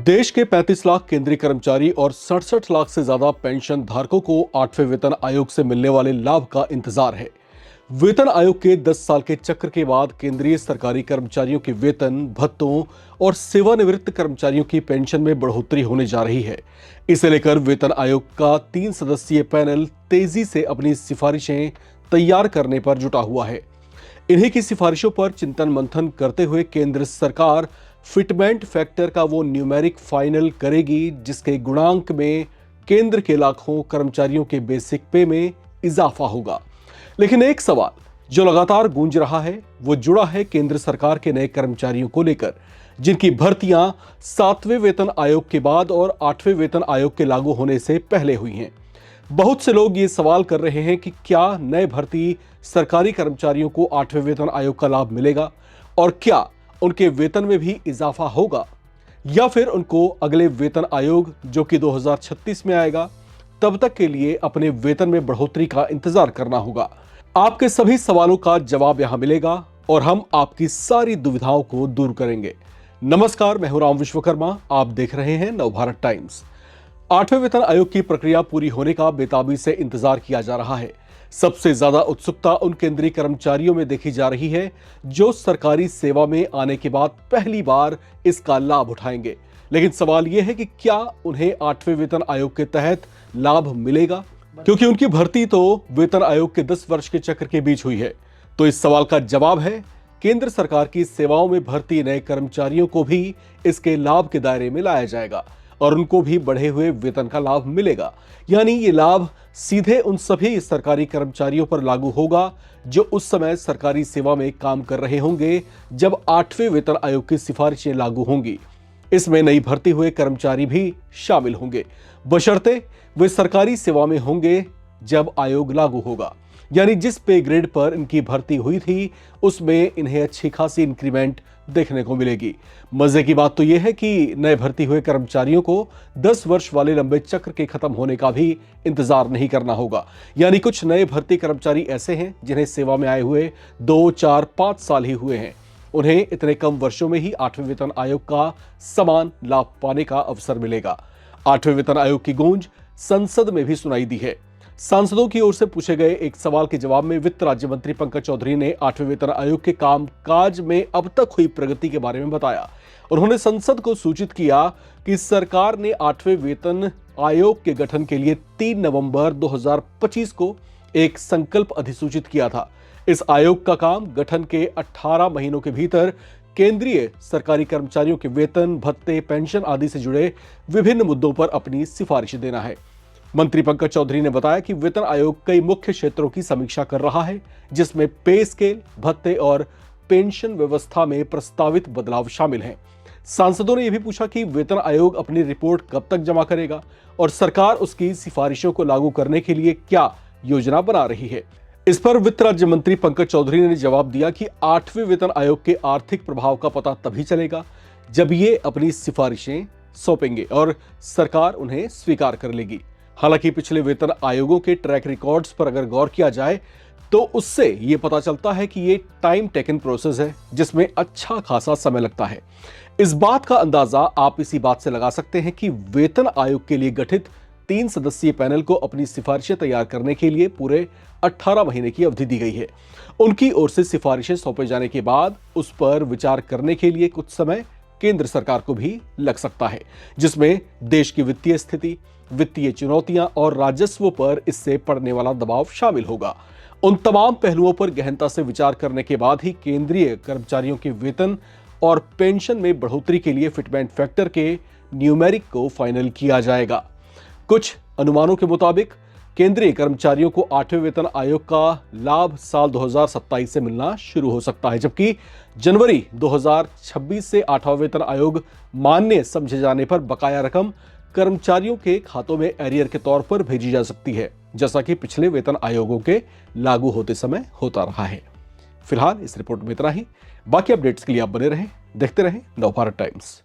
देश के 35 लाख केंद्रीय कर्मचारी और 67 लाख से ज्यादा पेंशन धारकों को 8वें वेतन आयोग से मिलने वाले लाभ का इंतजार है। वेतन आयोग के 10 साल के चक्र के बाद केंद्रीय सरकारी कर्मचारियों के वेतन, भत्तों और सेवानिवृत्त कर्मचारियों की पेंशन में बढ़ोतरी होने जा रही है। इसे लेकर वेतन आयोग का 3 सदस्यीय पैनल तेजी से अपनी सिफारिशें तैयार करने पर जुटा हुआ है। इन्हीं की सिफारिशों पर चिंतन मंथन करते हुए केंद्र सरकार फिटमेंट फैक्टर का वो न्यूमेरिक फाइनल करेगी जिसके गुणांक में केंद्र के लाखों कर्मचारियों के बेसिक पे में इजाफा होगा। लेकिन एक सवाल जो लगातार गूंज रहा है वो जुड़ा है केंद्र सरकार के नए कर्मचारियों को लेकर, जिनकी भर्तियां 7वें वेतन आयोग के बाद और 8वें वेतन आयोग के लागू होने से पहले हुई हैं। बहुत से लोग ये सवाल कर रहे हैं कि क्या नए भर्ती सरकारी कर्मचारियों को 8वें वेतन आयोग का लाभ मिलेगा और क्या उनके वेतन में भी इजाफा होगा, या फिर उनको अगले वेतन आयोग जो कि 2036 में आएगा तब तक के लिए अपने वेतन में बढ़ोतरी का इंतजार करना होगा। आपके सभी सवालों का जवाब यहां मिलेगा और हम आपकी सारी दुविधाओं को दूर करेंगे। नमस्कार, मैं हूं राम विश्वकर्मा, आप देख रहे हैं नवभारत टाइम्स। 8वें वेतन आयोग की प्रक्रिया पूरी होने का बेताबी से इंतजार किया जा रहा है। सबसे ज्यादा उत्सुकता उन केंद्रीय कर्मचारियों में देखी जा रही है जो सरकारी सेवा में आने के बाद पहली बार इसका लाभ उठाएंगे। लेकिन सवाल यह है कि क्या उन्हें 8वें वेतन आयोग के तहत लाभ मिलेगा, क्योंकि उनकी भर्ती तो वेतन आयोग के 10 वर्ष के चक्र के बीच हुई है। तो इस सवाल का जवाब है केंद्र सरकार की सेवाओं में भर्ती नए कर्मचारियों को भी इसके लाभ के दायरे में लाया जाएगा और उनको भी बढ़े हुए वेतन का लाभ मिलेगा। यानी ये लाभ सीधे उन सभी सरकारी कर्मचारियों पर लागू होगा जो उस समय सरकारी सेवा में काम कर रहे होंगे जब 8वें वेतन आयोग की सिफारिशें लागू होंगी। इसमें नई भर्ती हुए कर्मचारी भी शामिल होंगे, बशर्ते वे सरकारी सेवा में होंगे जब आयोग लागू होगा। यानी जिस पे ग्रेड पर इनकी भर्ती हुई थी उसमें इन्हें अच्छी खासी इंक्रीमेंट देखने को मिलेगी। मजे की बात तो यह है कि नए भर्ती हुए कर्मचारियों को 10 वर्ष वाले लंबे चक्र के खत्म होने का भी इंतजार नहीं करना होगा। यानी कुछ नए भर्ती कर्मचारी ऐसे हैं जिन्हें सेवा में आए हुए 2, 4, 5 साल ही हुए हैं। उन्हें इतने कम वर्षों में ही 8वें वेतन आयोग का समान लाभ पाने का अवसर मिलेगा। 8वें वेतन आयोग की गूंज संसद में भी सुनाई दी है। सांसदों की ओर से पूछे गए एक सवाल के जवाब में वित्त राज्य मंत्री पंकज चौधरी ने 8वें वेतन आयोग के कामकाज में अब तक हुई प्रगति के बारे में बताया। उन्होंने संसद को सूचित किया कि सरकार ने 8वें वेतन आयोग के गठन के लिए 3 नवंबर 2025 को एक संकल्प अधिसूचित किया था। इस आयोग का काम गठन के 18 महीनों के भीतर केंद्रीय सरकारी कर्मचारियों के वेतन, भत्ते, पेंशन आदि से जुड़े विभिन्न मुद्दों पर अपनी सिफारिश देना है। मंत्री पंकज चौधरी ने बताया कि वेतन आयोग कई मुख्य क्षेत्रों की समीक्षा कर रहा है, जिसमें पे स्केल, भत्ते और पेंशन व्यवस्था में प्रस्तावित बदलाव शामिल हैं। सांसदों ने यह भी पूछा कि वेतन आयोग अपनी रिपोर्ट कब तक जमा करेगा और सरकार उसकी सिफारिशों को लागू करने के लिए क्या योजना बना रही है। इस पर वित्त राज्य मंत्री पंकज चौधरी ने जवाब दिया कि 8वें वेतन आयोग के आर्थिक प्रभाव का पता तभी चलेगा जब ये अपनी सिफारिशें सौंपेंगे और सरकार उन्हें स्वीकार कर लेगी। हालांकि पिछले वेतन आयोगों के ट्रैक रिकॉर्ड्स पर अगर गौर किया जाए तो उससे यह पता चलता है कि यह टाइम टेकन प्रोसेस है जिसमें अच्छा खासा समय लगता है। इस बात का अंदाजा आप इसी बात से लगा सकते हैं कि वेतन आयोग के लिए गठित 3 सदस्यीय पैनल को अपनी सिफारिशें तैयार करने के लिए पूरे 18 महीने की अवधि दी गई है। उनकी ओर से सिफारिशें सौंपे जाने के बाद उस पर विचार करने के लिए कुछ समय केंद्र सरकार को भी लग सकता है, जिसमें देश की वित्तीय स्थिति, वित्तीय चुनौतियां और राजस्व पर इससे पड़ने वाला दबाव शामिल होगा। उन तमाम पहलुओं पर गहनता से विचार करने के बाद ही केंद्रीय कर्मचारियों के वेतन और पेंशन में बढ़ोतरी के लिए फिटमेंट फैक्टर के न्यूमेरिक को फाइनल किया जाएगा। कुछ अनुमानों के मुताबिक केंद्रीय कर्मचारियों को 8वें वेतन आयोग का लाभ साल 2027 से मिलना शुरू हो सकता है, जबकि जनवरी 2026 से 8वां वेतन आयोग मान्य समझे जाने पर बकाया रकम कर्मचारियों के खातों में एरियर के तौर पर भेजी जा सकती है, जैसा कि पिछले वेतन आयोगों के लागू होते समय होता रहा है। फिलहाल इस रिपोर्ट में इतना ही। बाकी अपडेट्स के लिए आप बने रहें, देखते रहें नवभारत टाइम्स।